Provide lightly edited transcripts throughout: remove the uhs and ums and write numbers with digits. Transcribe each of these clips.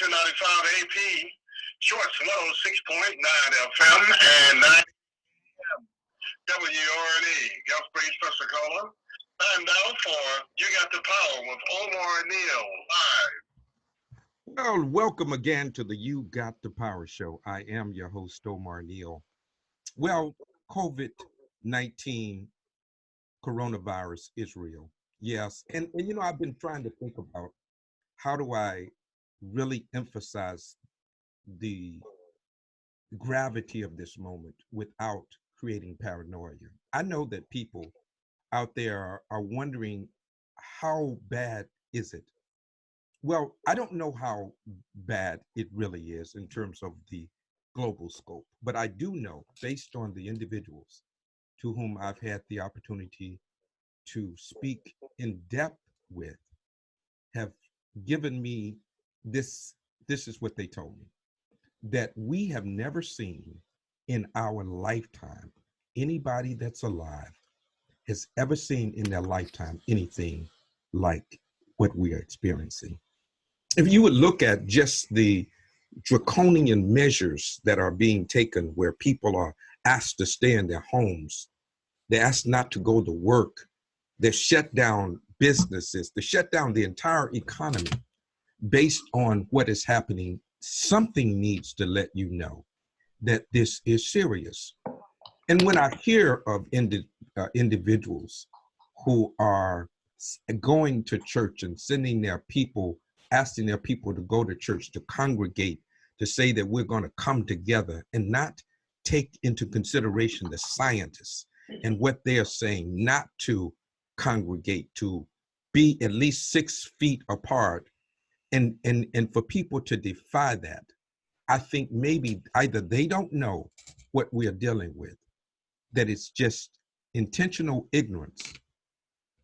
295 AP, Shorts 106.9 FM and 9 WRNE, Gulf Breeze, Pensacola. Time now for You Got the Power with Omar Neal live. Well, welcome again to the You Got the Power show. I am your host, Omar Neal. Well, COVID-19 coronavirus is real. Yes. And you know, I've been trying to think about how do I really emphasize the gravity of this moment without creating paranoia. I know that people out there are wondering, how bad is it? Well, I don't know how bad it really is in terms of the global scope, but I do know, based on the individuals to whom I've had the opportunity to speak in depth with, have given me this is what they told me, that we have never seen in our lifetime, anybody that's alive has ever seen in their lifetime anything like what we are experiencing. If you would look at just the draconian measures that are being taken, where people are asked to stay in their homes, they're asked not to go to work, they shut down businesses, they shut down the entire economy based on what is happening, something needs to let you know that this is serious. And when I hear of individuals who are going to church and sending their people, asking their people to go to church, to congregate, to say that we're going to come together and not take into consideration the scientists and what they are saying, not to congregate, to be at least 6 feet apart, and for people to defy that, I think maybe either they don't know what we are dealing with, that it's just intentional ignorance,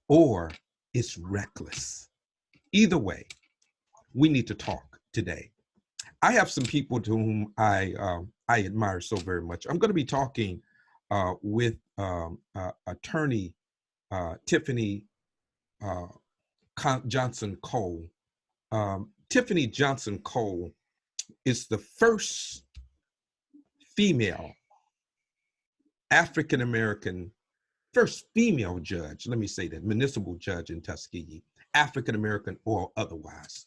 or it's reckless. Either way, we need to talk today. I have some people to whom I admire so very much. I'm going to be talking with attorney Tiffany Johnson Cole. Tiffany Johnson Cole is the first female African-American, first female judge, let me say that, municipal judge in Tuskegee, African-American or otherwise.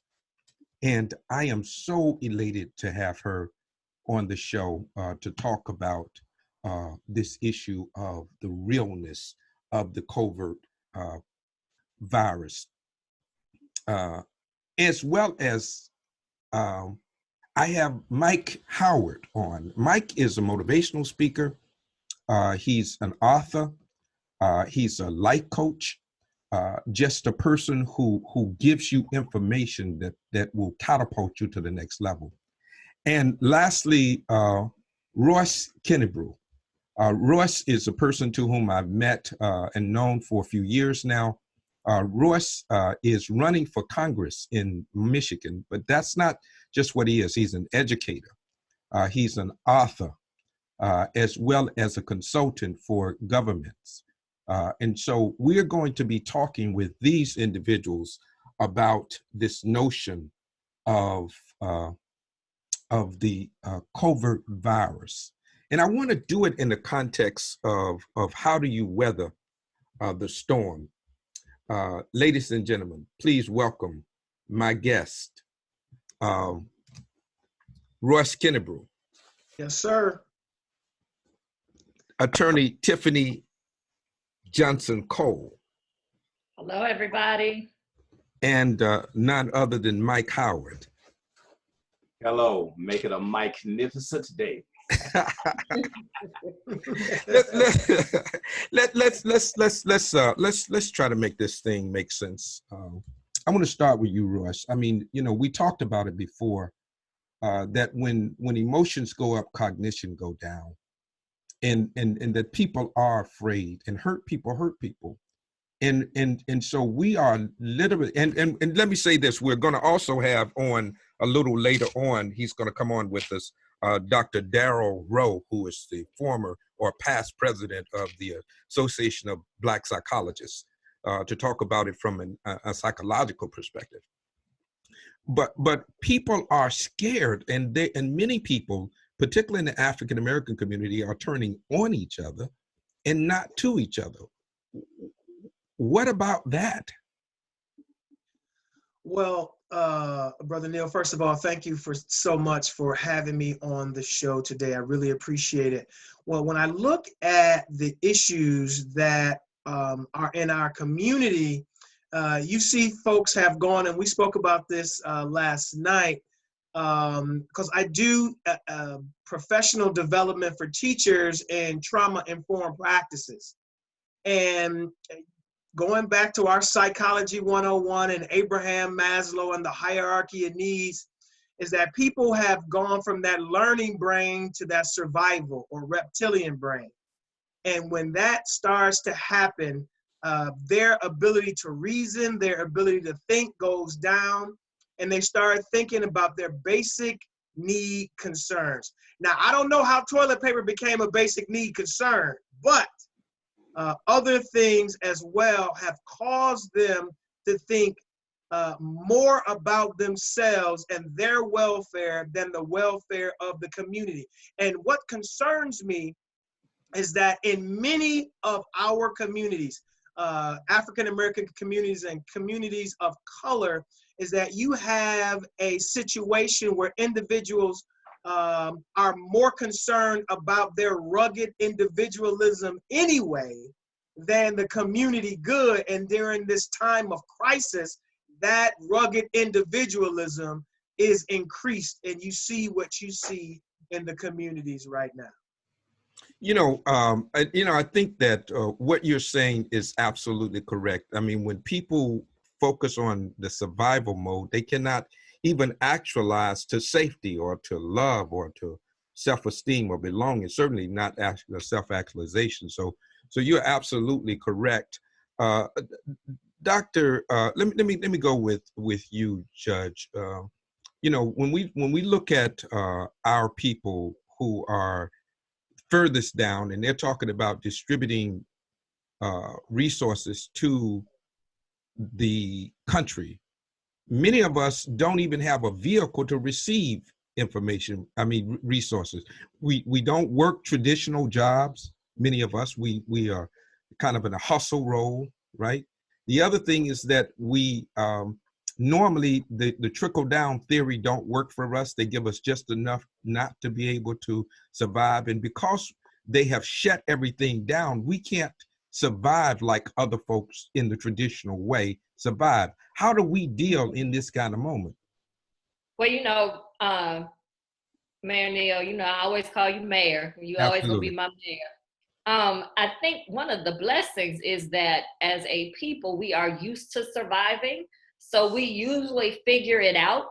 And I am so elated to have her on the show to talk about this issue of the realness of the COVID virus, as well as I have Mike Howard on. Mike is a motivational speaker. He's an author. He's a life coach. Just a person who gives you information that will catapult you to the next level. And lastly, Royce Kinniebrew. Royce is a person to whom I've met and known for a few years now. Royce is running for Congress in Michigan, but that's not just what he is. He's an educator. He's an author, as well as a consultant for governments. And so we're going to be talking with these individuals about this notion of the COVID virus. And I want to do it in the context of how do you weather the storm. Ladies and gentlemen, please welcome my guest, Royce Kinniebrew. Yes, sir. Attorney Tiffany Johnson Cole. Hello, everybody. And none other than Mike Howard. Hello, make it a magnificent day. Let's try to make this thing make sense. I want to start with you, Royce. I mean, you know, we talked about it before, that when emotions go up, cognition go down, and that people are afraid, and hurt people. And so we are literally, and let me say this, we're going to also have on a little later on, he's going to come on with us, Dr. Daryl Rowe, who is the former or past president of the Association of Black Psychologists, to talk about it from a psychological perspective. but people are scared, and many people, particularly in the African American community, are turning on each other and not to each other. What about that? Well, Brother Neil, first of all, thank you so much for having me on the show today. I really appreciate it. Well, when I look at the issues that are in our community, you see folks have gone, and we spoke about this last night, because I do professional development for teachers in trauma-informed practices. And going back to our Psychology 101 and Abraham Maslow and the hierarchy of needs, is that people have gone from that learning brain to that survival or reptilian brain. And when that starts to happen, their ability to reason, their ability to think goes down, and they start thinking about their basic need concerns. Now, I don't know how toilet paper became a basic need concern, but other things as well have caused them to think more about themselves and their welfare than the welfare of the community. And what concerns me is that in many of our communities, African-American communities and communities of color, is that you have a situation where individuals are more concerned about their rugged individualism anyway than the community good. And during this time of crisis, that rugged individualism is increased, and you see what you see in the communities right now. I think that what you're saying is absolutely correct. I mean, when people focus on the survival mode, they cannot even actualize to safety or to love or to self-esteem or belonging, certainly not self-actualization. So you're absolutely correct. Doctor, let me go with you, Judge. When we look at our people who are furthest down, and they're talking about distributing resources to the country, many of us don't even have a vehicle to receive resources. We don't work traditional jobs. Many of us, we are kind of in a hustle role, right? The other thing is that we normally the trickle down theory don't work for us. They give us just enough not to be able to survive. And because they have shut everything down, we can't survive like other folks in the traditional way survive. How do we deal in this kind of moment? Well, Mayor Neil, I always call you Mayor. You always gonna be my mayor. I think one of the blessings is that as a people, we are used to surviving. So we usually figure it out.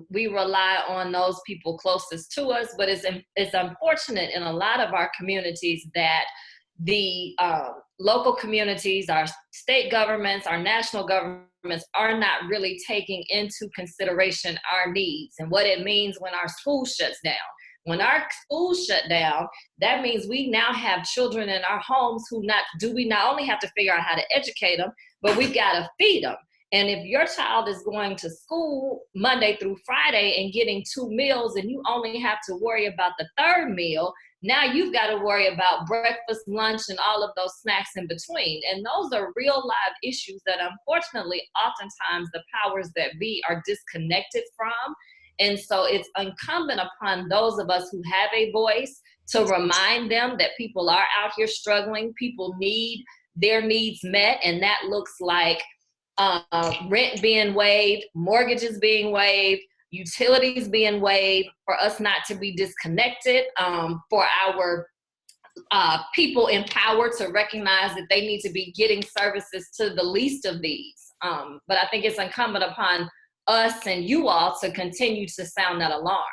We rely on those people closest to us, but it's unfortunate in a lot of our communities that the local communities, our state governments, our national governments are not really taking into consideration our needs and what it means when our school shuts down. When our schools shut down, that means we now have children in our homes we not only have to figure out how to educate them, but we've got to feed them. And if your child is going to school Monday through Friday and getting 2 meals and you only have to worry about the third meal, now you've got to worry about breakfast, lunch, and all of those snacks in between. And those are real live issues that unfortunately, oftentimes the powers that be are disconnected from. And so it's incumbent upon those of us who have a voice to remind them that people are out here struggling. People need their needs met, and that looks like rent being waived, mortgages being waived, utilities being waived, for us not to be disconnected, for our people empowered to recognize that they need to be getting services to the least of these. But I think it's incumbent upon us and you all to continue to sound that alarm.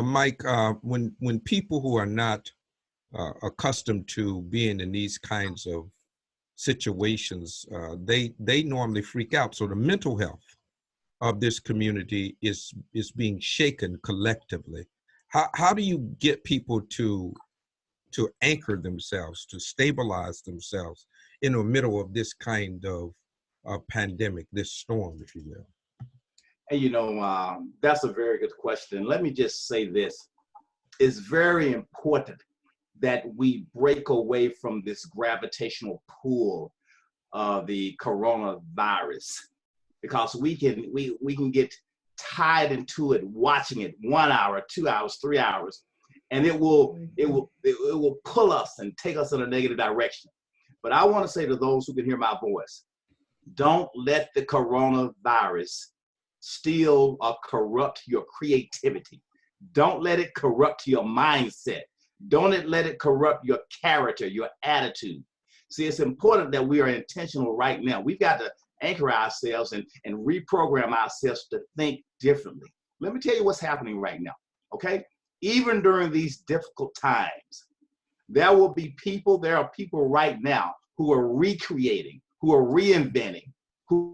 Mike, when people who are not accustomed to being in these kinds of situations, they normally freak out. So the mental health of this community is being shaken collectively. How do you get people to anchor themselves, to stabilize themselves in the middle of this kind of pandemic, this storm, if you will? And that's a very good question. Let me just say this. It's very important that we break away from this gravitational pull of the coronavirus, because we can get tied into it, watching it 1 hour, 2 hours, 3 hours, and it will pull us and take us in a negative direction. But I want to say to those who can hear my voice, don't let the coronavirus steal or corrupt your creativity. Don't let it corrupt your mindset. Don't let it corrupt your character, your attitude. See, it's important that we are intentional right now. We've got to anchor ourselves and reprogram ourselves to think differently. Let me tell you what's happening right now, okay? Even during these difficult times, there are people right now who are recreating, who are reinventing, who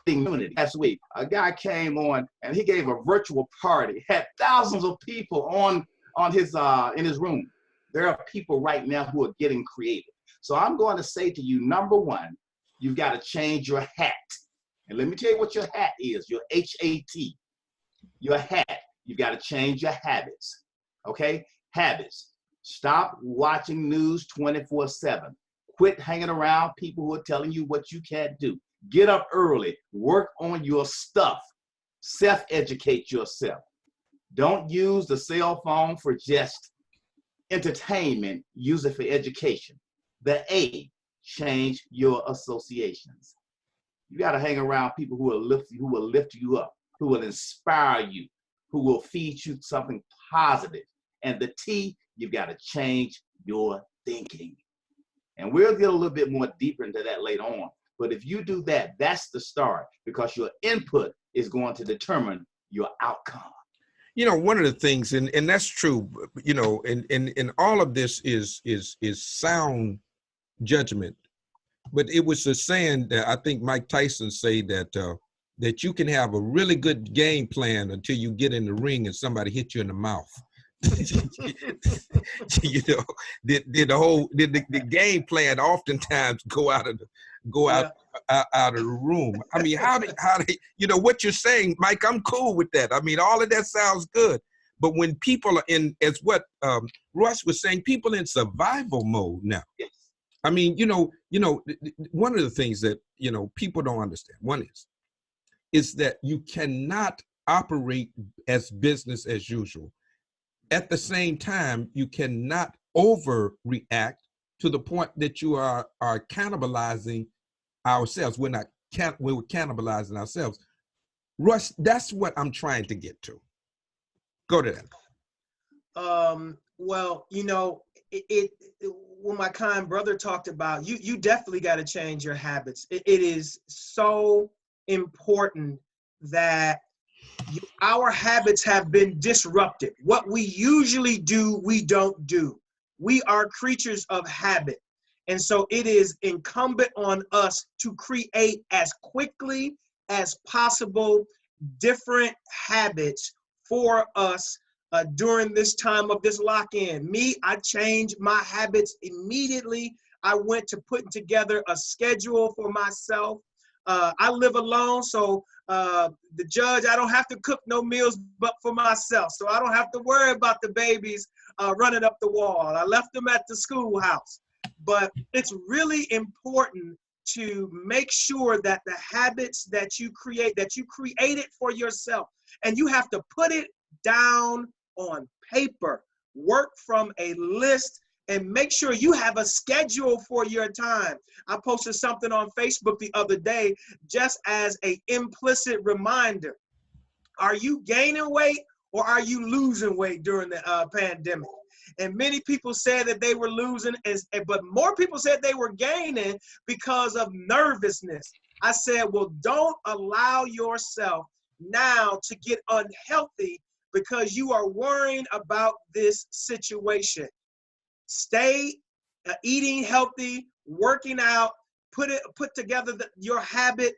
community. Last week, a guy came on and he gave a virtual party, had thousands of people on his in his room. There are people right now who are getting creative. So I'm going to say to you, number one, you've got to change your hat. And let me tell you what your hat is, your H-A-T. Your hat. You've got to change your habits. Okay? Habits. Stop watching news 24/7. Quit hanging around people who are telling you what you can't do. Get up early. Work on your stuff. Self-educate yourself. Don't use the cell phone for just entertainment. Use it for education. The A, change your associations. You got to hang around people who will lift you up, who will inspire you, who will feed you something positive. And the T, you've got to change your thinking. And we'll get a little bit more deeper into that later on. But if you do that, that's the start, because your input is going to determine your outcome. One of the things, and that's true, and all of this is sound judgment. But it was a saying that I think Mike Tyson say that you can have a really good game plan until you get in the ring and somebody hit you in the mouth. The game plan oftentimes go out of the room. I mean, how what you're saying, Mike, I'm cool with that. I mean, all of that sounds good. But when people are in, as what Royce was saying, people in survival mode now. Yes. I mean, one of the things that, people don't understand, one is that you cannot operate as business as usual. At the same time, you cannot overreact to the point that you are cannibalizing ourselves. We're cannibalizing ourselves. Russ, that's what I'm trying to get to. Go to that. Well, when my kind brother talked about, you definitely got to change your habits. It is so important that our habits have been disrupted. What we usually do, we don't do. We are creatures of habit. And so it is incumbent on us to create as quickly as possible different habits for us during this time of this lock-in. I changed my habits immediately. I went to putting together a schedule for myself. I live alone, so the judge, I don't have to cook no meals but for myself. So I don't have to worry about the babies running up the wall. I left them at the schoolhouse. But it's really important to make sure that the habits that you create it for yourself. And you have to put it down on paper. Work from a list and make sure you have a schedule for your time. I posted something on Facebook the other day just as an implicit reminder. Are you gaining weight or are you losing weight during the pandemic? And many people said that they were losing, but more people said they were gaining because of nervousness. I said, well, don't allow yourself now to get unhealthy because you are worrying about this situation. Stay eating healthy, working out, put together your habit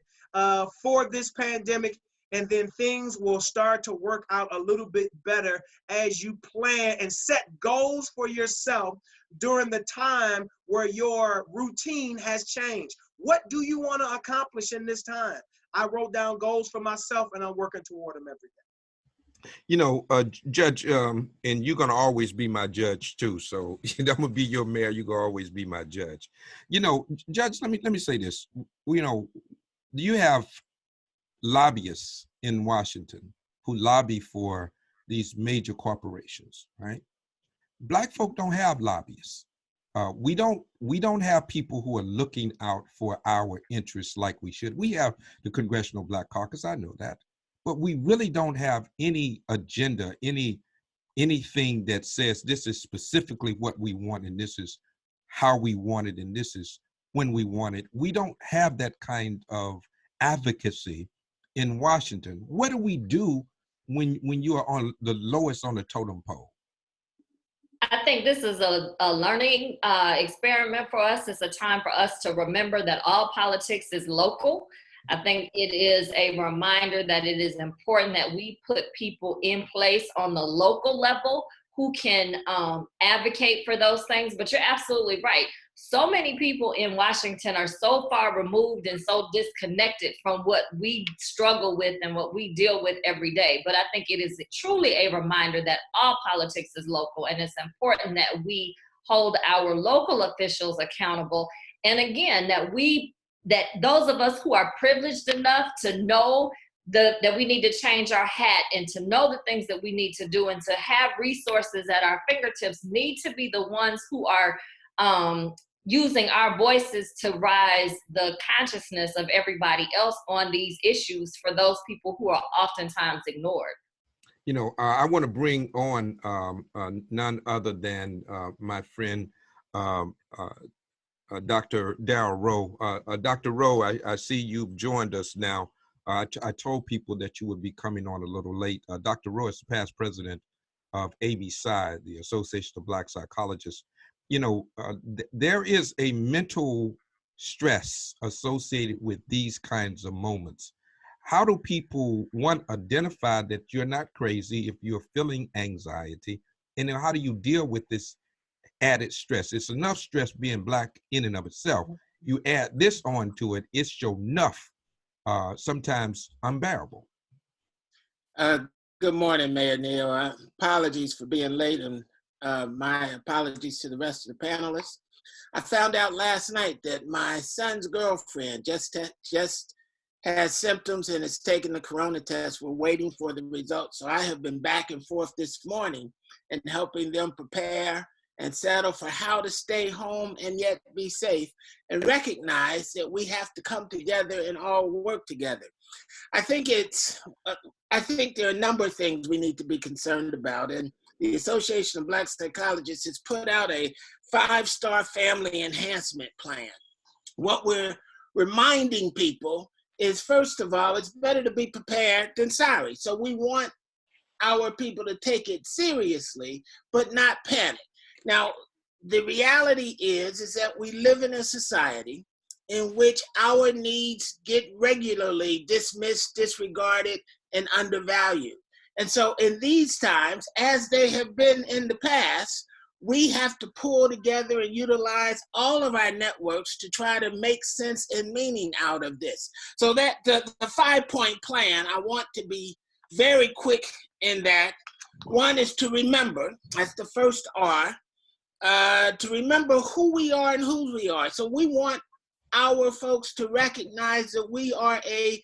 for this pandemic, and then things will start to work out a little bit better as you plan and set goals for yourself during the time where your routine has changed. What do you want to accomplish in this time? I wrote down goals for myself, and I'm working toward them every day. You know, Judge, and you're going to always be my judge too. So I'm going to be your mayor. You're going to always be my judge. You know, Judge, let me say this. You know, you have lobbyists in Washington who lobby for these major corporations, right? Black folk don't have lobbyists. We don't have people who are looking out for our interests like we should. We have the Congressional Black Caucus, I know that, but we really don't have any agenda, anything that says this is specifically what we want and this is how we want it and this is when we want it. We don't have that kind of advocacy in Washington. What do we do when you are on the lowest on the totem pole? I think this is a learning experiment for us. It's a time for us to remember that all politics is local. I think it is a reminder that it is important that we put people in place on the local level who can advocate for those things. But you're absolutely right. So many people in Washington are so far removed and so disconnected from what we struggle with and what we deal with every day. But I think it is truly a reminder that all politics is local, and it's important that we hold our local officials accountable. And again, that those of us who are privileged enough to know that we need to change our hat and to know the things that we need to do and to have resources at our fingertips need to be the ones who are using our voices to rise the consciousness of everybody else on these issues for those people who are oftentimes ignored. You know, I want to bring on none other than my friend, Dr. Daryl Rowe. Dr. Rowe, I see you've joined us now. I told people that you would be coming on a little late. Dr. Rowe is the past president of ABPSI, the Association of Black Psychologists. You know, there is a mental stress associated with these kinds of moments. How do people, one, identify that you're not crazy if you're feeling anxiety? And then how do you deal with this added stress? It's enough stress being Black in and of itself. You add this on to it, it's your enough, sometimes unbearable. Good morning, Mayor Neal. Apologies for being late, and my apologies to the rest of the panelists. I found out last night that my son's girlfriend just has symptoms and is taking the corona test. We're waiting for the results. So I have been back and forth this morning and helping them prepare and settle for how to stay home and yet be safe, and recognize that we have to come together and all work together. I think there are a number of things we need to be concerned about, and the Association of Black Psychologists has put out a 5-star family enhancement plan. What we're reminding people is, first of all, it's better to be prepared than sorry. So we want our people to take it seriously, but not panic. Now, the reality is that we live in a society in which our needs get regularly dismissed, disregarded, and undervalued. And so in these times, as they have been in the past, we have to pull together and utilize all of our networks to try to make sense and meaning out of this. So that the 5-point plan, I want to be very quick in that. One is to remember, that's the first R, to remember who we are and whose we are. So we want our folks to recognize that we are a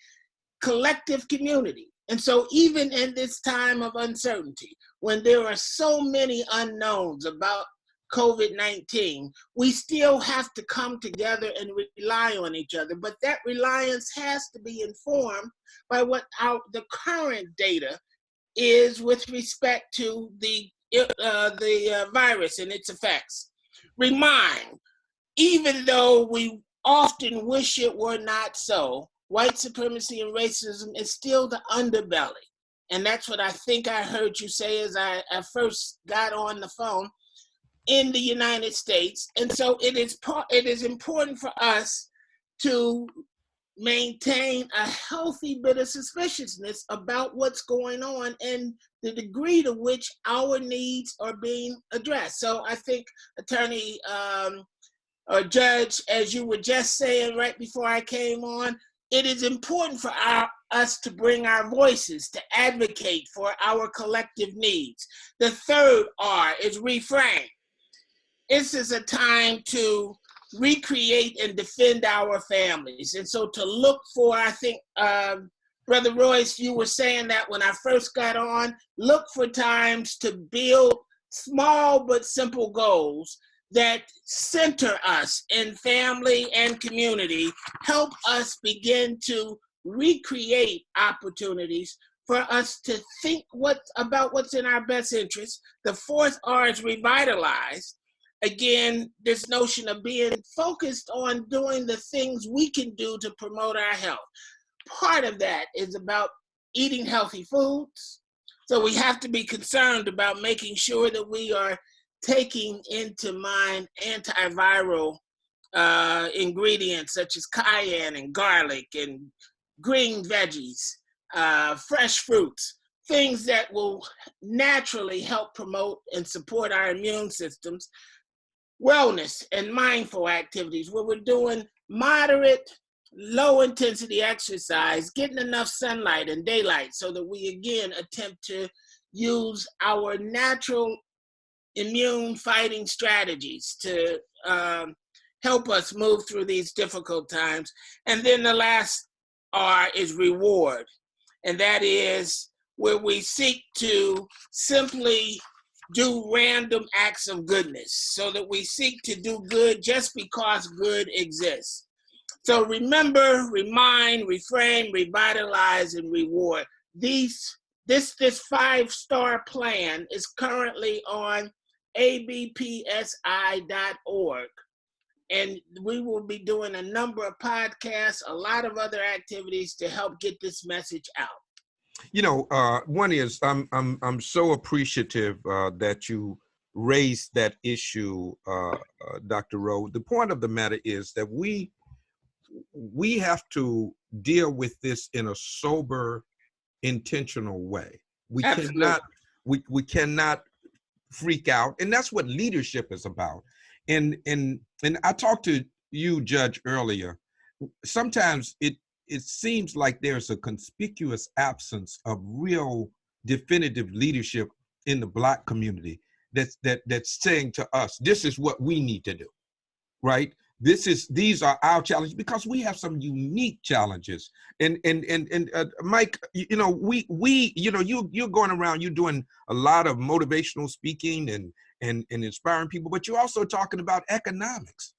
collective community. And so even in this time of uncertainty, when there are so many unknowns about COVID-19, we still have to come together and rely on each other. But that reliance has to be informed by what the current data is with respect to the virus and its effects. Remind, even though we often wish it were not so, white supremacy and racism is still the underbelly. And that's what I think I heard you say as I first got on the phone in the United States. And so it is important for us to maintain a healthy bit of suspiciousness about what's going on and the degree to which our needs are being addressed. So I think, Attorney or Judge, as you were just saying right before I came on, it is important for us to bring our voices, to advocate for our collective needs. The third R is reframe. This is a time to recreate and defend our families. And so to look for, I think, Brother Royce, you were saying that when I first got on, look for times to build small but simple goals that center us in family and community, help us begin to recreate opportunities for us to think about what's in our best interest. The fourth R is revitalize. Again, this notion of being focused on doing the things we can do to promote our health. Part of that is about eating healthy foods. So we have to be concerned about making sure that we are taking into mind antiviral ingredients such as cayenne and garlic and green veggies, fresh fruits, things that will naturally help promote and support our immune systems. Wellness and mindful activities where we're doing moderate, low intensity exercise, getting enough sunlight and daylight so that we again attempt to use our natural immune fighting strategies to help us move through these difficult times. And then the last R is reward. And that is where we seek to simply do random acts of goodness so that we seek to do good just because good exists. So remember, remind, reframe, revitalize, and reward. This 5-star plan is currently on abpsi.org. And we will be doing a number of podcasts, a lot of other activities to help get this message out. You know, one is I'm so appreciative that you raised that issue, Dr. Rowe. The point of the matter is that we have to deal with this in a sober, intentional way. We cannot freak out, and that's what leadership is about. And I talked to you, Judge, earlier. Sometimes it seems like there's a conspicuous absence of real definitive leadership in the Black community that's saying to us, this is what we need to do, right? These are our challenges because we have some unique challenges. And Mike, you know, you're going around, you're doing a lot of motivational speaking and inspiring people, but you're also talking about economics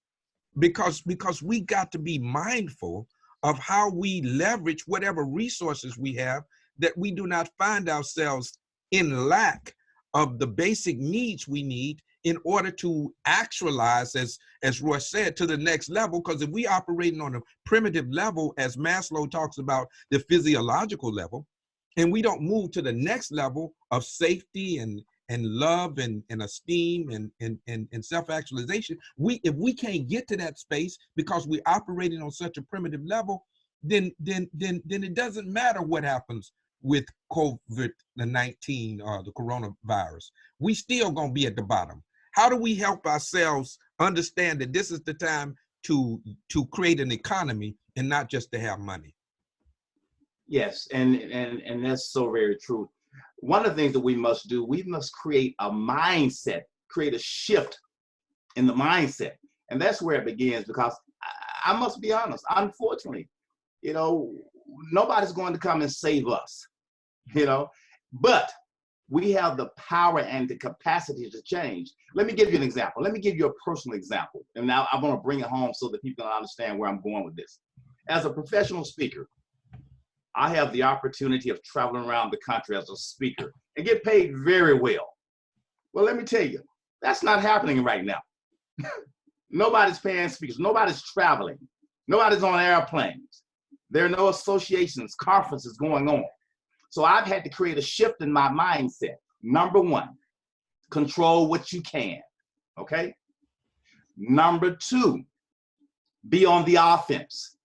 because we got to be mindful of how we leverage whatever resources we have, that we do not find ourselves in lack of the basic needs we need in order to actualize, as Royce said, to the next level. Because if we operating on a primitive level, as Maslow talks about the physiological level, and we don't move to the next level of safety and love and esteem and self-actualization, if we can't get to that space because we're operating on such a primitive level, then it doesn't matter what happens with COVID-19 or the coronavirus. We still gonna be at the bottom. How do we help ourselves understand that this is the time to create an economy and not just to have money? Yes, and that's so very true. One of the things that we must do, we must create a mindset, create a shift in the mindset. And that's where it begins, because I must be honest, unfortunately, you know, nobody's going to come and save us, you know, but we have the power and the capacity to change. Let me give you an example. Let me give you a personal example. And now I want to bring it home so that people can understand where I'm going with this. As a professional speaker, I have the opportunity of traveling around the country as a speaker and get paid very well. Well, let me tell you, that's not happening right now. Nobody's paying speakers. Nobody's traveling. Nobody's on airplanes. There are no associations, conferences going on. So I've had to create a shift in my mindset. Number one, control what you can, okay? Number two, be on the offense.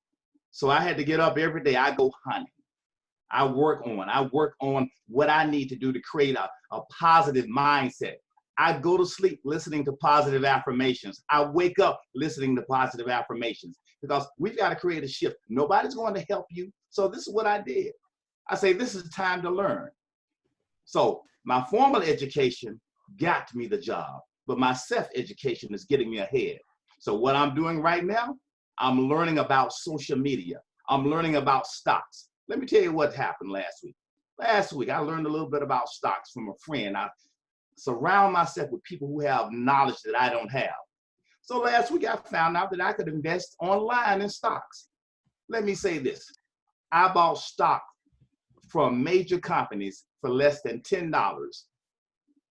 So I had to get up every day. I go hunting. I work on what I need to do to create a positive mindset. I go to sleep listening to positive affirmations. I wake up listening to positive affirmations because we've got to create a shift. Nobody's going to help you. So this is what I did. I say, this is time to learn. So my formal education got me the job, but my self-education is getting me ahead. So what I'm doing right now, I'm learning about social media. I'm learning about stocks. Let me tell you what happened last week. Last week, I learned a little bit about stocks from a friend. I surround myself with people who have knowledge that I don't have. So last week, I found out that I could invest online in stocks. Let me say this. I bought stock from major companies for less than $10.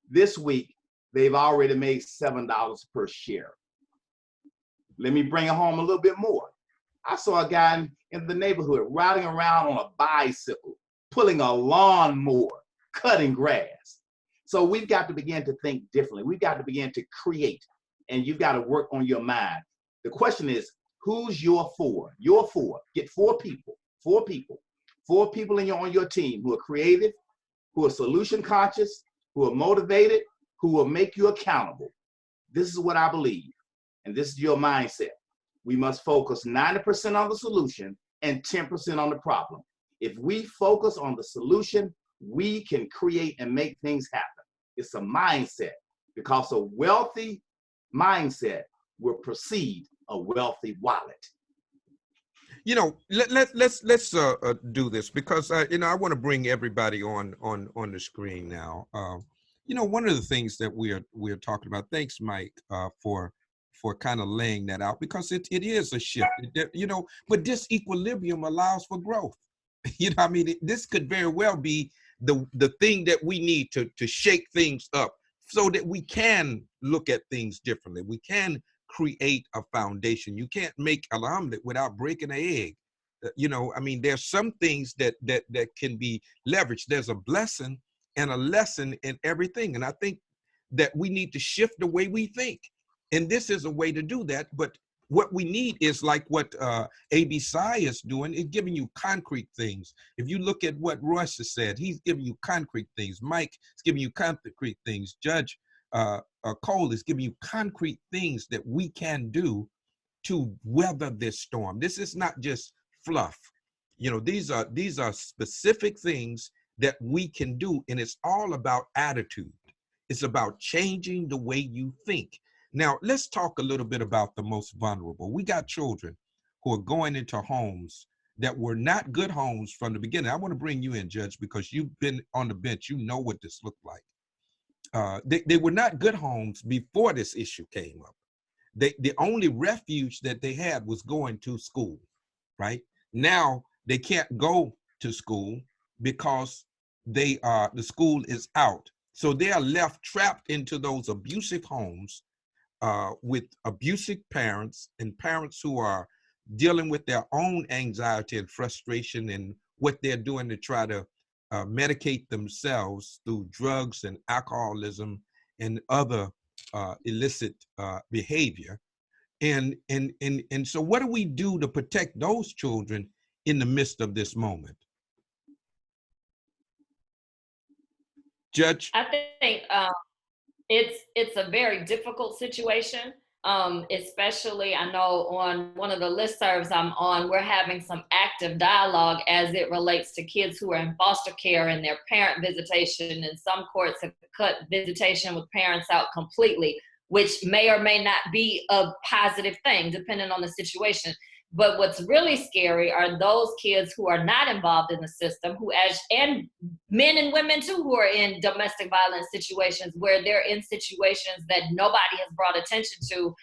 This week, they've already made $7 per share. Let me bring it home a little bit more. I saw a guy in the neighborhood riding around on a bicycle, pulling a lawnmower, cutting grass. So we've got to begin to think differently. We've got to begin to create, and you've got to work on your mind. The question is, who's your four? Your four. Get four people on your team who are creative, who are solution conscious, who are motivated, who will make you accountable. This is what I believe, and this is your mindset. We must focus 90% on the solution and 10% on the problem. If we focus on the solution, we can create and make things happen. It's a mindset, because a wealthy mindset will precede a wealthy wallet. You know, let's do this, because you know, I want to bring everybody on the screen now. You know, one of the things that we're talking about. Thanks, Mike, for kind of laying that out, because it is a shift. You know, but this equilibrium allows for growth. You know, I mean, this could very well be the thing that we need to shake things up, so that we can look at things differently. We can create a foundation. You can't make an omelet without breaking an egg. You know, I mean, there's some things that can be leveraged. There's a blessing and a lesson in everything. And I think that we need to shift the way we think. And this is a way to do that. But what we need is like what A.B. Sy is doing, is giving you concrete things. If you look at what Royce has said, he's giving you concrete things. Mike is giving you concrete things. Judge Cole is giving you concrete things that we can do to weather this storm. This is not just fluff. You know, these are specific things that we can do, and it's all about attitude. It's about changing the way you think. Now, let's talk a little bit about the most vulnerable. We got children who are going into homes that were not good homes from the beginning. I want to bring you in, Judge, because you've been on the bench. You know what this looked like. They were not good homes before this issue came up. The only refuge that they had was going to school, right? Now they can't go to school because the school is out. So they are left trapped into those abusive homes with abusive parents, and parents who are dealing with their own anxiety and frustration, and what they're doing to try to medicate themselves through drugs and alcoholism and other illicit behavior. And so what do we do to protect those children in the midst of this moment? Judge? I think it's a very difficult situation. Especially, I know on one of the listservs I'm on, we're having some active dialogue as it relates to kids who are in foster care and their parent visitation. And some courts have cut visitation with parents out completely, which may or may not be a positive thing, depending on the situation. But what's really scary are those kids who are not involved in the system, and men and women too, who are in domestic violence situations, where they're in situations that nobody has brought attention to,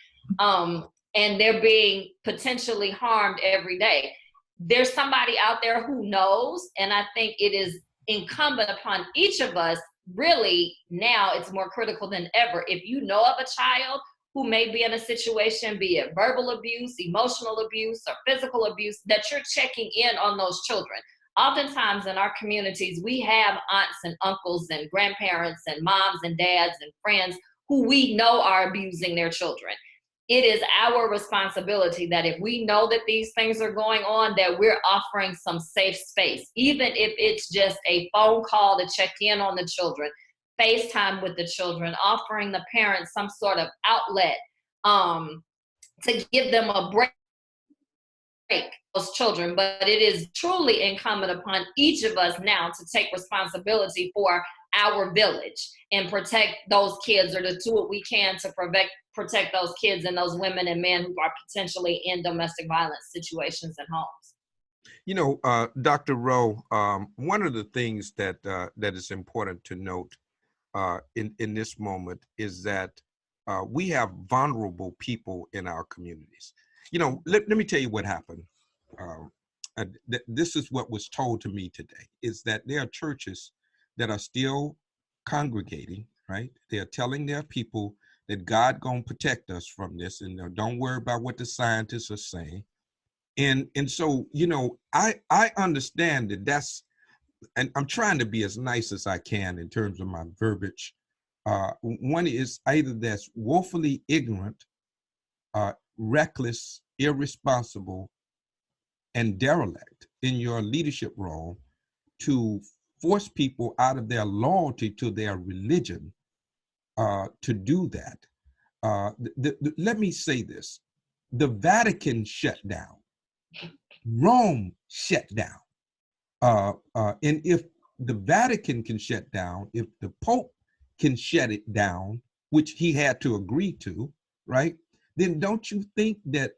and they're being potentially harmed every day. There's somebody out there who knows, and I think it is incumbent upon each of us, really now it's more critical than ever. If you know of a child who may be in a situation, be it verbal abuse, emotional abuse, or physical abuse, that you're checking in on those children. Oftentimes in our communities, we have aunts and uncles and grandparents and moms and dads and friends who we know are abusing their children. it is our responsibility that if we know that these things are going on, that we're offering some safe space, even if it's just a phone call to check in on the children, FaceTime with the children, offering the parents some sort of outlet to give them a break, those children. But it is truly incumbent upon each of us now to take responsibility for our village and protect those kids, or to do what we can to protect those kids and those women and men who are potentially in domestic violence situations at homes. You know, Dr. Rowe, one of the things that is important to note in this moment is that we have vulnerable people in our communities. You know, let me tell you what happened. This is what was told to me today, is that there are churches that are still congregating, right? They are telling their people that God gonna protect us from this, and don't worry about what the scientists are saying. And so, you know, I understand that that's, and I'm trying to be as nice as I can in terms of my verbiage. One is either that's woefully ignorant, reckless, irresponsible, and derelict in your leadership role to force people out of their loyalty to their religion to do that. Let me say this. The Vatican shut down. Rome shut down. And if the Vatican can shut down, if the Pope can shut it down, which he had to agree to, right? Then don't you think that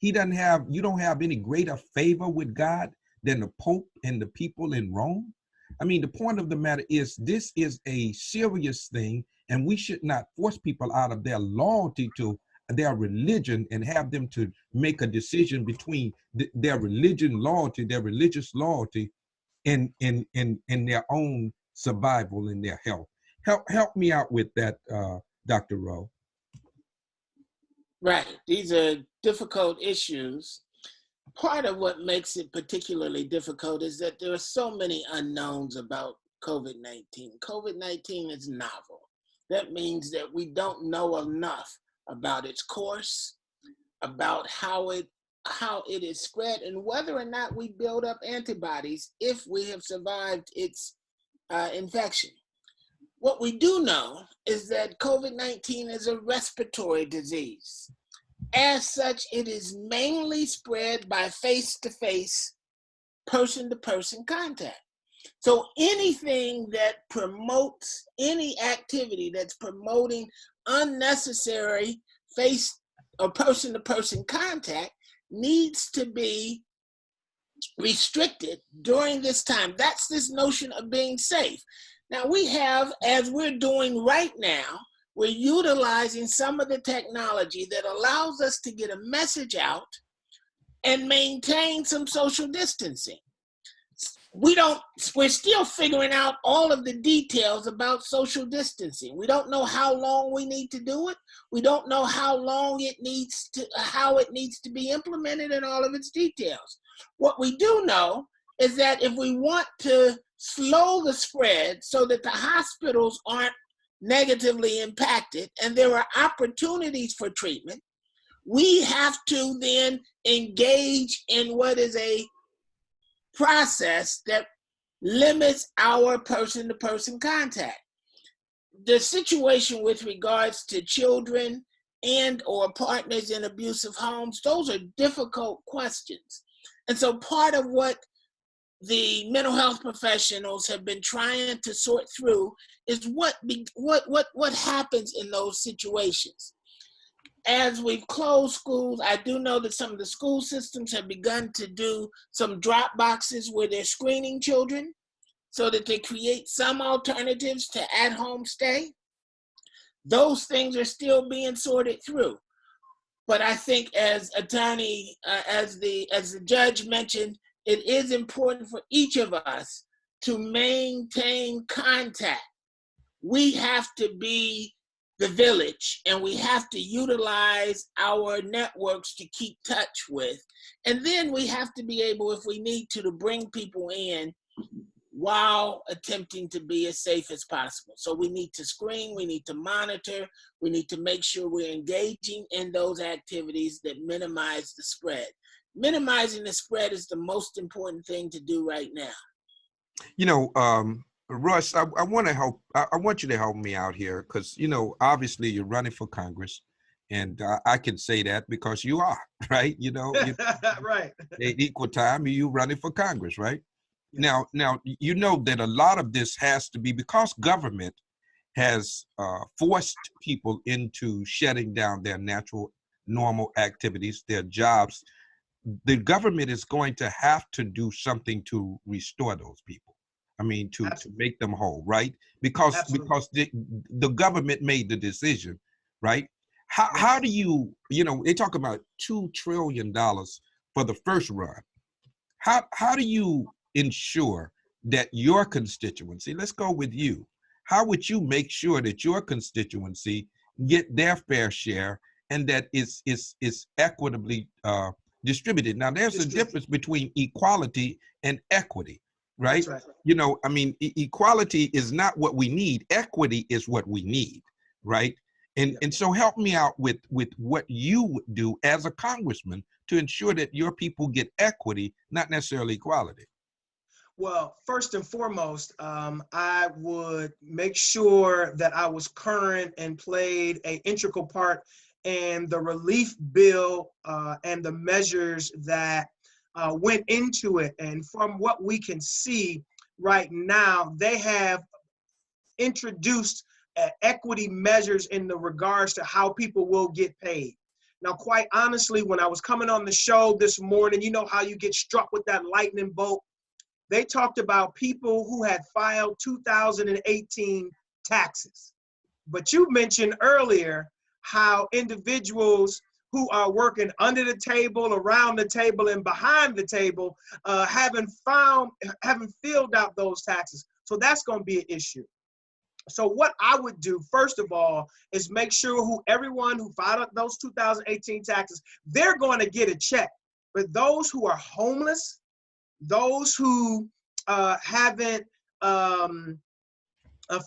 you don't have any greater favor with God than the Pope and the people in Rome? I mean, the point of the matter is, this is a serious thing, and we should not force people out of their loyalty to their religion and have them to make a decision between their religion loyalty, their religious loyalty, and their own survival and their health. Help me out with that, Dr. Rowe. Right. These are difficult issues. Part of what makes it particularly difficult is that there are so many unknowns about COVID-19. COVID-19 is novel. That means that we don't know enough about its course, about how it is spread, and whether or not we build up antibodies if we have survived its infection. What we do know is that COVID-19 is a respiratory disease. As such, it is mainly spread by face-to-face, person-to-person contact. So anything that promotes, any activity that's promoting unnecessary face or person-to-person contact needs to be restricted during this time. That's this notion of being safe. Now we have, as we're doing right now, we're utilizing some of the technology that allows us to get a message out and maintain some social distancing. We're still figuring out all of the details about social distancing. We don't know how long we need to do it. We don't know how it needs to be implemented in all of its details. What we do know is that if we want to slow the spread so that the hospitals aren't negatively impacted and there are opportunities for treatment, we have to then engage in what is a process that limits our person-to-person contact. The situation with regards to children and or partners in abusive homes, those are difficult questions. And so part of what the mental health professionals have been trying to sort through is what happens in those situations. As we've closed schools, I do know that some of the school systems have begun to do some drop boxes where they're screening children so that they create some alternatives to at-home stay. Those things are still being sorted through. But I think as attorney, as the judge mentioned, it is important for each of us to maintain contact. We have to be the village, and we have to utilize our networks to keep touch with. And then we have to be able, if we need to bring people in while attempting to be as safe as possible. So we need to screen, we need to monitor, we need to make sure we're engaging in those activities that minimize the spread. Minimizing the spread is the most important thing to do right now. You know, Royce, I want to help. I want you to help me out here because, you know, obviously you're running for Congress, and I can say that because you are, right? You know, right. At equal time, you running for Congress, right? Yes. Now, you know that a lot of this has to be because government has forced people into shutting down their natural, normal activities, their jobs. The government is going to have to do something to restore those people. I mean, to make them whole, right? Because the government made the decision, right? How do you know, they talk about $2 trillion for the first run. How do you ensure that your constituency, let's go with you, how would you make sure that your constituency get their fair share and that it's equitably distributed? Now, there's a difference between equality and equity, right? That's right. You know, I mean, equality is not what we need. Equity is what we need, right? And so help me out with what you would do as a congressman to ensure that your people get equity, not necessarily equality. Well, first and foremost, I would make sure that I was current and played an integral part in the relief bill and the measures that went into it. And from what we can see right now, they have introduced equity measures in the regards to how people will get paid. Now, quite honestly, when I was coming on the show this morning, you know how you get struck with that lightning bolt? They talked about people who had filed 2018 taxes. But you mentioned earlier how individuals who are working under the table, around the table, and behind the table haven't filled out those taxes. So that's going to be an issue. So what I would do, first of all, is make sure everyone who filed out those 2018 taxes, they're going to get a check. But those who are homeless, those who haven't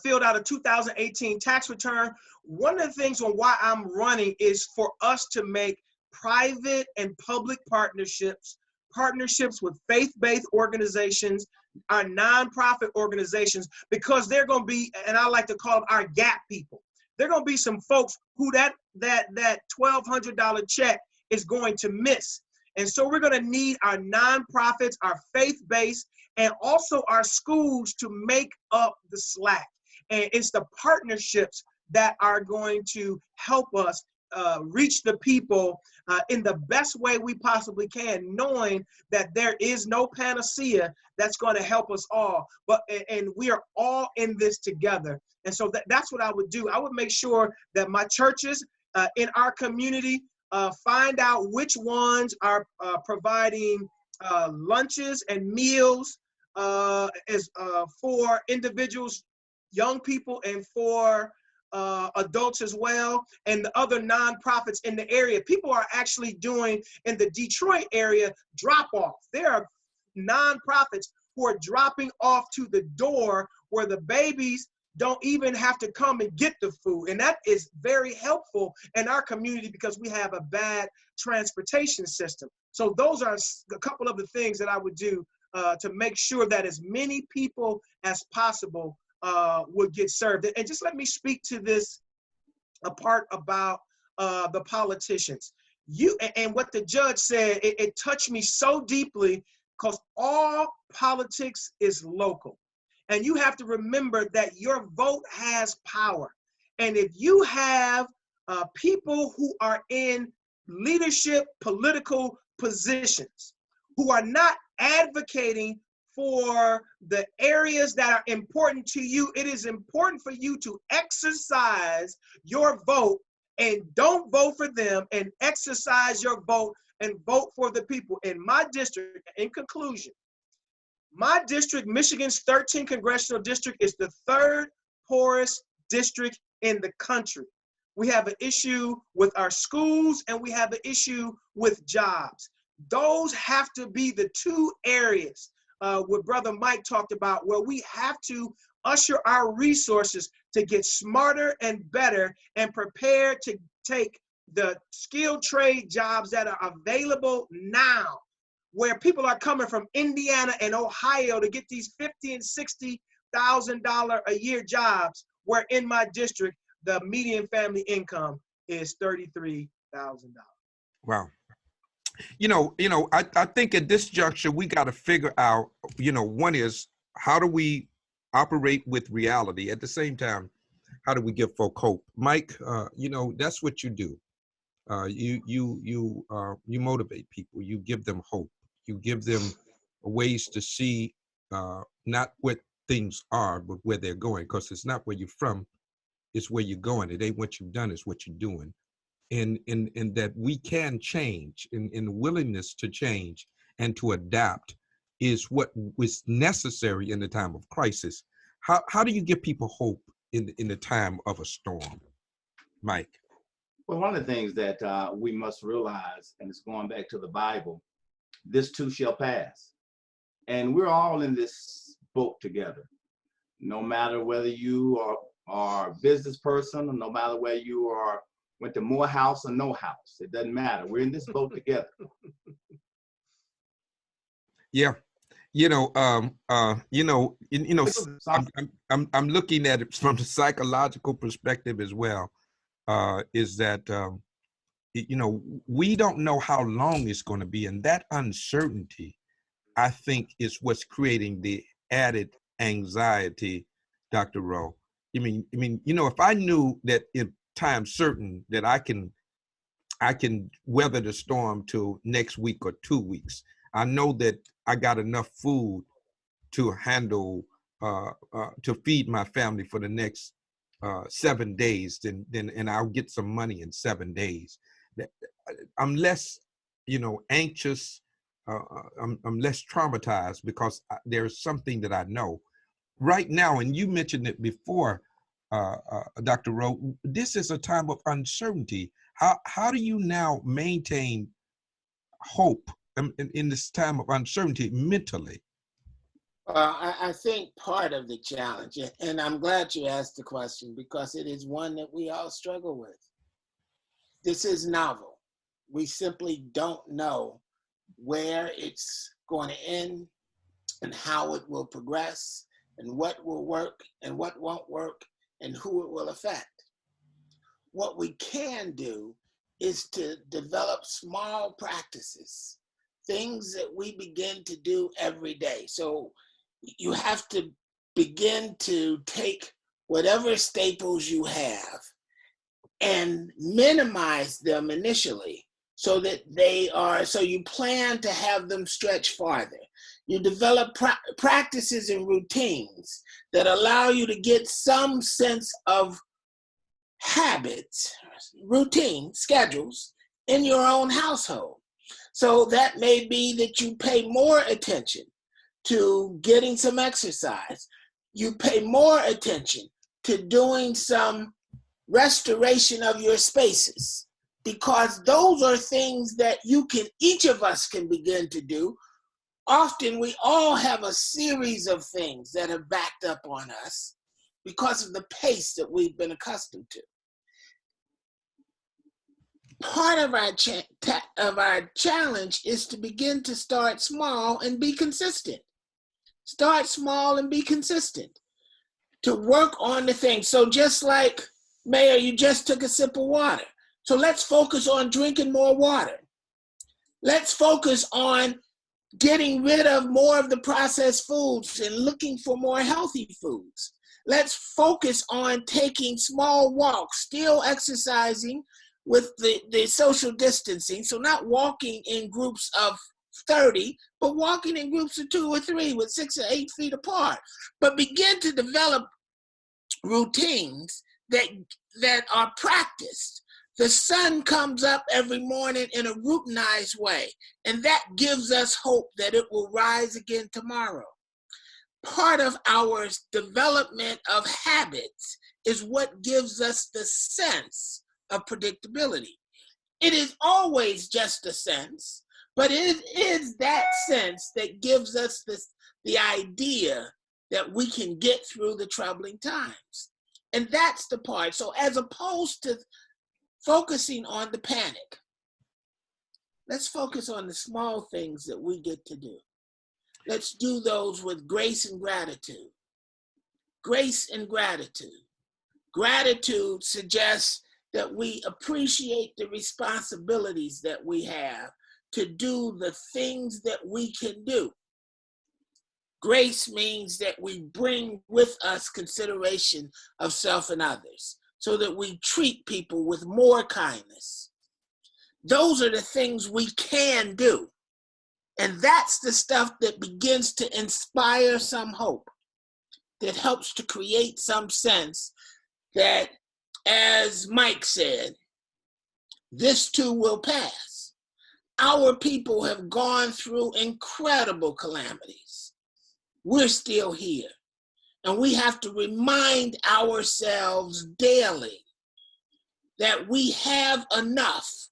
filled out a 2018 tax return, one of the things on why I'm running is for us to make private and public partnerships with faith-based organizations, our nonprofit organizations, because they're going to be, and I like to call them our gap people. They're going to be some folks who that $1,200 check is going to miss. And so we're going to need our nonprofits, our faith-based, and also our schools to make up the slack. And it's the partnerships that are going to help us reach the people in the best way we possibly can, knowing that there is no panacea that's going to help us all. And we are all in this together. And so that's what I would do. I would make sure that my churches in our community find out which ones are providing lunches and meals for individuals, young people, and for adults as well, and the other nonprofits in the area. People are actually doing, in the Detroit area, drop-off. There are nonprofits who are dropping off to the door where the babies don't even have to come and get the food. And that is very helpful in our community because we have a bad transportation system. So those are a couple of the things that I would do to make sure that as many people as possible would get served. And just let me speak to this part about the politicians. And what the judge said, it touched me so deeply because all politics is local. And you have to remember that your vote has power. And if you have people who are in leadership political positions who are not advocating for the areas that are important to you, it is important for you to exercise your vote and don't vote for them, and exercise your vote and vote for the people. In my district, in conclusion, my district, Michigan's 13th congressional district, is the third poorest district in the country. We have an issue with our schools and we have an issue with jobs. Those have to be the two areas what Brother Mike talked about, where we have to usher our resources to get smarter and better and prepare to take the skilled trade jobs that are available now, where people are coming from Indiana and Ohio to get these $50,000 and $60,000 a year jobs, where in my district, the median family income is $33,000. Wow. I think at this juncture, we got to figure out, one is, how do we operate with reality? At the same time, how do we give folk hope? Mike, that's what you do. You motivate people. You give them hope. You give them ways to see not what things are, but where they're going. Because it's not where you're from, it's where you're going. It ain't what you've done, it's what you're doing. And that we can change, and the willingness to change and to adapt is what was necessary in the time of crisis. How do you give people hope in the time of a storm, Mike? Well, one of the things that we must realize, and it's going back to the Bible, this too shall pass. And we're all in this boat together. No matter whether you are a business person, or no matter whether you went to Morehouse or no house, it doesn't matter. We're in this boat together. Yeah. I'm looking at it from the psychological perspective as well. Is that we don't know how long it's going to be, and that uncertainty, I think, is what's creating the added anxiety, Dr. Rowe. If I knew that in time certain that I can weather the storm till next week or 2 weeks, I know that I got enough food to handle to feed my family for the next 7 days, and I'll get some money in 7 days. I'm less, anxious. I'm less traumatized because there's something that I know right now. And you mentioned it before, Dr. Rowe. This is a time of uncertainty. How do you now maintain hope in this time of uncertainty mentally? I think part of the challenge, and I'm glad you asked the question because it is one that we all struggle with. This is novel. We simply don't know where it's going to end and how it will progress and what will work and what won't work and who it will affect. What we can do is to develop small practices, things that we begin to do every day. So you have to begin to take whatever staples you have and minimize them initially so that so you plan to have them stretch farther. You develop practices and routines that allow you to get some sense of habits, routine, schedules in your own household. So that may be that you pay more attention to getting some exercise. You pay more attention to doing some restoration of your spaces, because those are things that each of us can begin to do. Often we all have a series of things that are backed up on us because of the pace that we've been accustomed to. Part of our challenge is to begin to start small and be consistent. Start small and be consistent. To work on the things. So just like, Mayor, you just took a sip of water. So let's focus on drinking more water. Let's focus on getting rid of more of the processed foods and looking for more healthy foods. Let's focus on taking small walks, still exercising with the social distancing. So not walking in groups of 30, but walking in groups of 2 or 3 with 6 or 8 feet apart. But begin to develop routines that are practiced. The sun comes up every morning in a routinized way, and that gives us hope that it will rise again tomorrow. Part of our development of habits is what gives us the sense of predictability. It is always just a sense, but it is that sense that gives us the idea that we can get through the troubling times. And that's the part. So as opposed to focusing on the panic, let's focus on the small things that we get to do. Let's do those with grace and gratitude. Grace and gratitude. Gratitude suggests that we appreciate the responsibilities that we have to do the things that we can do. Grace means that we bring with us consideration of self and others so that we treat people with more kindness. Those are the things we can do. And that's the stuff that begins to inspire some hope, that helps to create some sense that, as Mike said, this too will pass. Our people have gone through incredible calamities. We're still here. And we have to remind ourselves daily that we have enough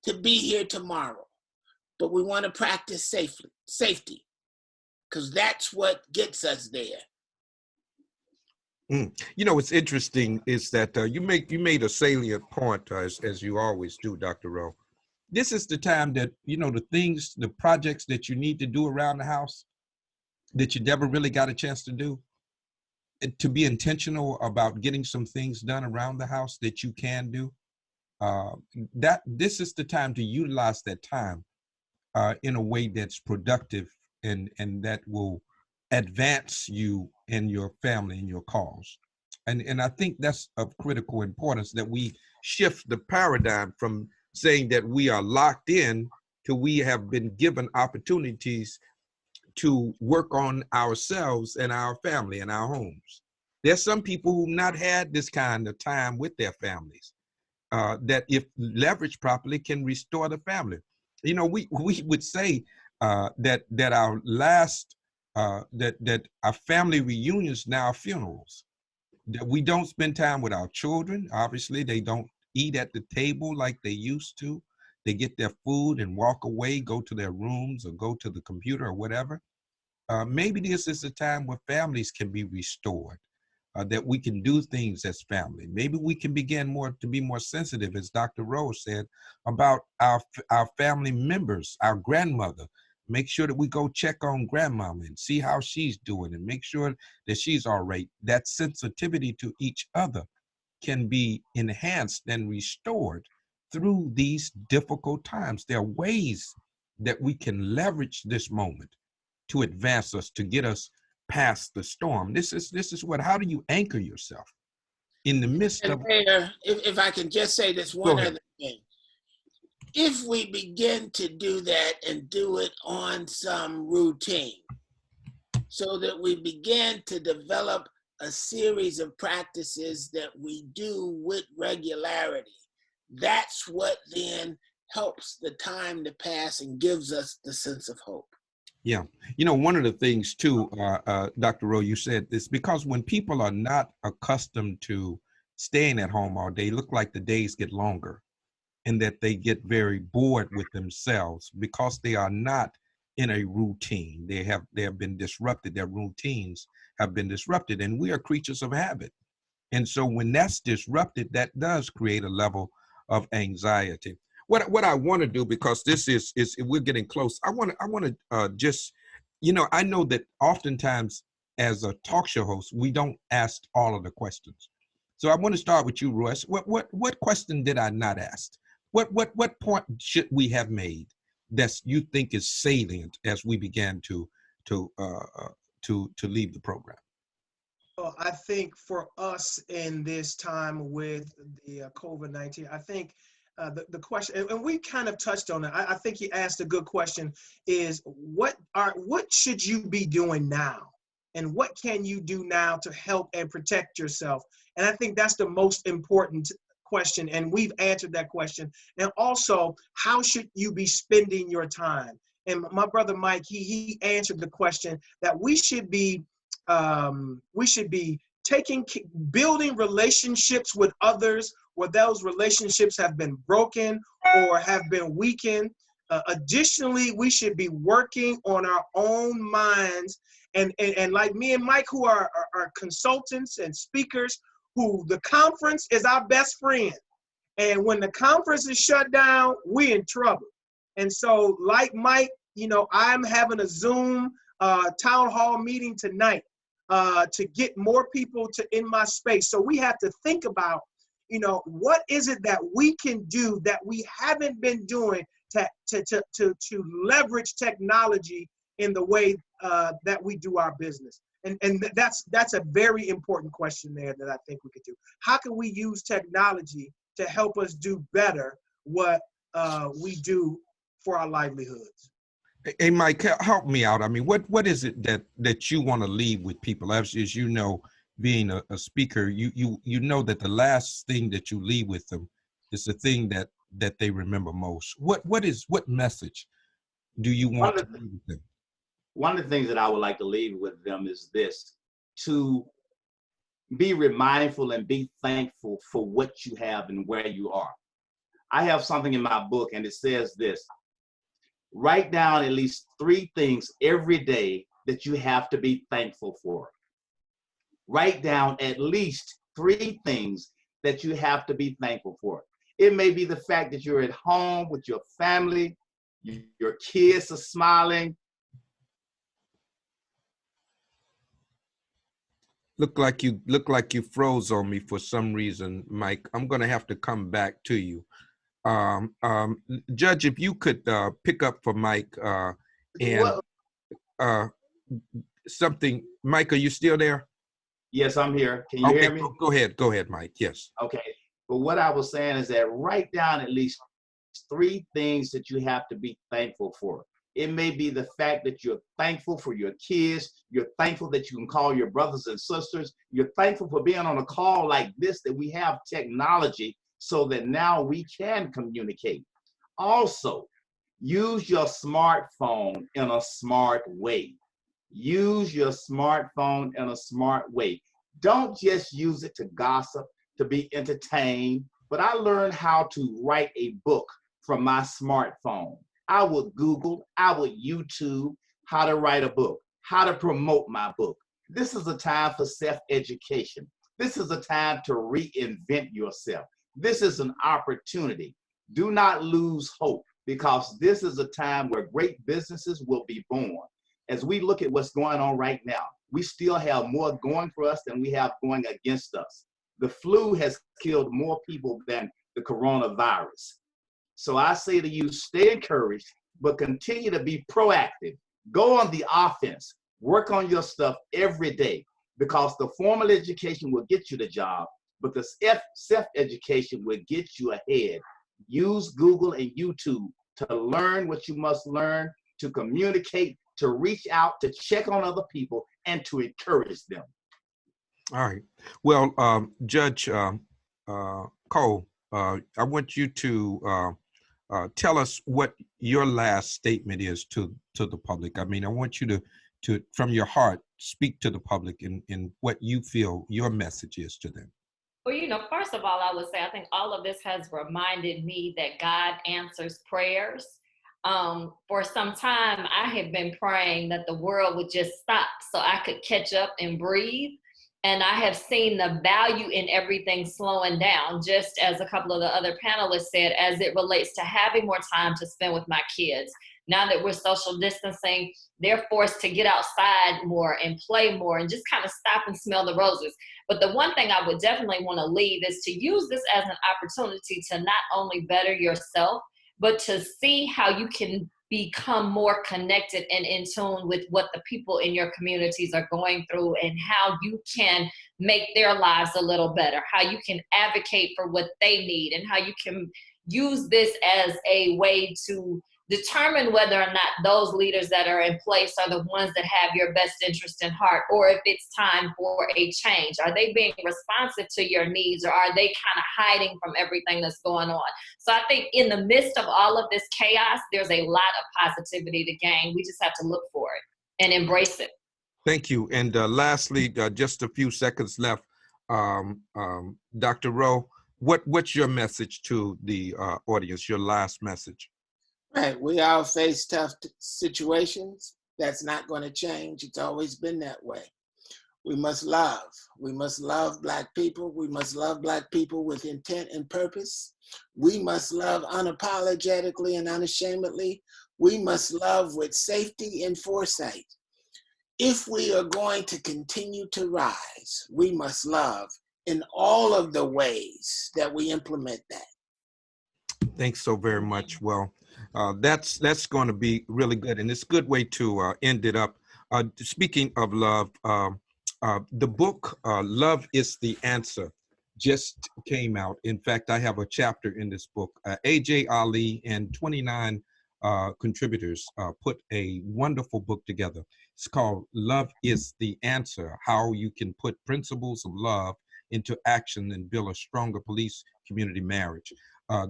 to be here tomorrow. But we want to practice safety, because that's what gets us there. You know, what's interesting is that you made a salient point, as you always do, Dr. Rowe. This is the time that, you know, the projects that you need to do around the house that you never really got a chance to do, to be intentional about getting some things done around the house that you can do. That this is the time to utilize that time in a way that's productive and that will advance you and your family and your cause. And I think that's of critical importance, that we shift the paradigm from saying that we are locked in to we have been given opportunities to work on ourselves and our family and our homes. There's some people who've not had this kind of time with their families that, if leveraged properly, can restore the family. You know, we would say that our last that our family reunions now are funerals. That we don't spend time with our children. Obviously, they don't eat at the table like they used to. They get their food and walk away, go to their rooms or go to the computer or whatever. Maybe this is a time where families can be restored, that we can do things as family. Maybe we can begin to be more sensitive, as Dr. Rowe said, about our family members, our grandmother. Make sure that we go check on grandmama and see how she's doing and make sure that she's all right. That sensitivity to each other can be enhanced and restored through these difficult times. There are ways that we can leverage this moment to advance us, to get us past the storm. This is what, how do you anchor yourself in the midst and of— Mayor, if I can just say this one other thing. If we begin to do that and do it on some routine, so that we begin to develop a series of practices that we do with regularity, that's what then helps the time to pass and gives us the sense of hope. Yeah. You know, one of the things too, Dr. Rowe, you said this, because when people are not accustomed to staying at home all day, look like the days get longer and that they get very bored with themselves because they are not in a routine. They have been disrupted. Their routines have been disrupted, and we are creatures of habit. And so when that's disrupted, that does create a level of anxiety. What I want to do, because this is we're getting close, I want to just, you know, I know that oftentimes as a talk show host, we don't ask all of the questions. So I want to start with you, Royce. What question did I not ask? What point should we have made that you think is salient as we began to leave the program? Well, I think for us in this time with the COVID-19, I think the question, and we kind of touched on it, I think he asked a good question, is what should you be doing now? And what can you do now to help and protect yourself? And I think that's the most important question, and we've answered that question. And also, how should you be spending your time? And my brother Mike, he answered the question that we should be building relationships with others where those relationships have been broken or have been weakened. Additionally, we should be working on our own minds. And like me and Mike, who are consultants and speakers, who the conference is our best friend. And when the conference is shut down, we're in trouble. And so like Mike, you know, I'm having a Zoom town hall meeting tonight to get more people in my space. So we have to think about, you know, what is it that we can do that we haven't been doing to leverage technology in the way that we do our business. And that's a very important question there that I think we could do. How can we use technology to help us do better what we do for our livelihoods? Hey, Mike, help me out. I mean, what is it that you want to leave with people? As you know, being a speaker, you know that the last thing that you leave with them is the thing that they remember most. What message do you want to leave with them? One of the things that I would like to leave with them is this: to be mindful and be thankful for what you have and where you are. I have something in my book, and it says this: write down at least 3 things every day that you have to be thankful for. Write down at least 3 things that you have to be thankful for. It may be the fact that you're at home with your family, your kids are smiling. Look like you froze on me for some reason, Mike. I'm going to have to come back to you. Judge, if you could pick up for Mike and something. Mike, are you still there? Yes, I'm here. Can you hear me? Go ahead, Mike. Yes. Okay. But what I was saying is that write down at least 3 things that you have to be thankful for. It may be the fact that you're thankful for your kids. You're thankful that you can call your brothers and sisters. You're thankful for being on a call like this, that we have technology so that now we can communicate. Also, use your smartphone in a smart way. Use your smartphone in a smart way. Don't just use it to gossip, to be entertained. But I learned how to write a book from my smartphone. I would Google, I would YouTube how to write a book, how to promote my book. This is a time for self-education. This is a time to reinvent yourself. This is an opportunity. Do not lose hope, because this is a time where great businesses will be born. As we look at what's going on right now, we still have more going for us than we have going against us. The flu has killed more people than the coronavirus. So I say to you, stay encouraged, but continue to be proactive. Go on the offense. Work on your stuff every day, because the formal education will get you the job, but the self-education will get you ahead. Use Google and YouTube to learn what you must learn, to communicate, to reach out, to check on other people, and to encourage them. All right. Well, Judge Cole, I want you to tell us what your last statement is to the public. I mean, I want you to from your heart, speak to the public in what you feel your message is to them. Well, you know, first of all, I would say I think all of this has reminded me that God answers prayers. For some time, I have been praying that the world would just stop so I could catch up and breathe. And I have seen the value in everything slowing down, just as a couple of the other panelists said, as it relates to having more time to spend with my kids. Now that we're social distancing, they're forced to get outside more and play more and just kind of stop and smell the roses. But the one thing I would definitely want to leave is to use this as an opportunity to not only better yourself, but to see how you can become more connected and in tune with what the people in your communities are going through, and how you can make their lives a little better, how you can advocate for what they need, and how you can use this as a way to determine whether or not those leaders that are in place are the ones that have your best interest in heart, or if it's time for a change. Are they being responsive to your needs, or are they kind of hiding from everything that's going on? So I think in the midst of all of this chaos, there's a lot of positivity to gain. We just have to look for it and embrace it. Thank you. And lastly, just a few seconds left. Dr. Rowe, what's your message to the audience, your last message? Right. We all face tough situations. That's not going to change. It's always been that way. We must love. We must love Black people. We must love Black people with intent and purpose. We must love unapologetically and unashamedly. We must love with safety and foresight. If we are going to continue to rise, we must love in all of the ways that we implement that. Thanks so very much. Well, that's going to be really good, and it's a good way to end it up. Speaking of love, the book "Love Is the Answer" just came out. In fact, I have a chapter in this book. AJ Ali and 29 contributors put a wonderful book together. It's called "Love Is the Answer: How You Can Put Principles of Love into Action and Build a Stronger Police Community Marriage."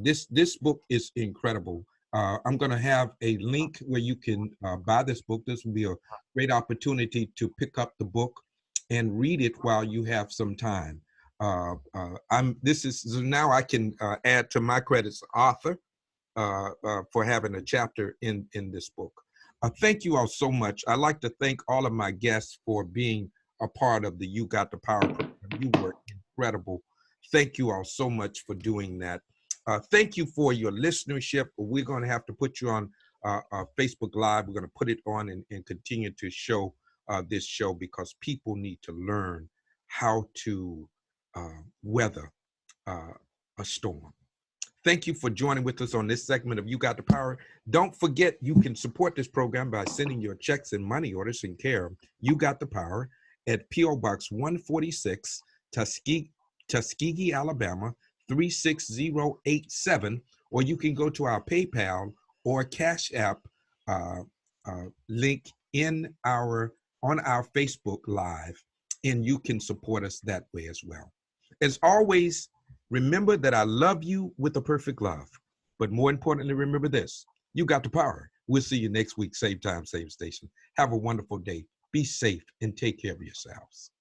This book is incredible. I'm going to have a link where you can buy this book. This will be a great opportunity to pick up the book and read it while you have some time. So now I can add to my credits author for having a chapter in this book. Thank you all so much. I'd like to thank all of my guests for being a part of the You Got the Power program. You were incredible. Thank you all so much for doing that. Thank you for your listenership. We're going to have to put you on Facebook Live. We're going to put it on and continue to show this show because people need to learn how to weather a storm. Thank you for joining with us on this segment of You Got the Power. Don't forget, you can support this program by sending your checks and money orders in care of You Got the Power at P.O. Box 146, Tuskegee, Alabama, 36087, or you can go to our PayPal or Cash App link on our Facebook Live, and you can support us that way as well. As always, remember that I love you with a perfect love. But more importantly, remember this: you got the power. We'll see you next week, same time, same station. Have a wonderful day. Be safe and take care of yourselves.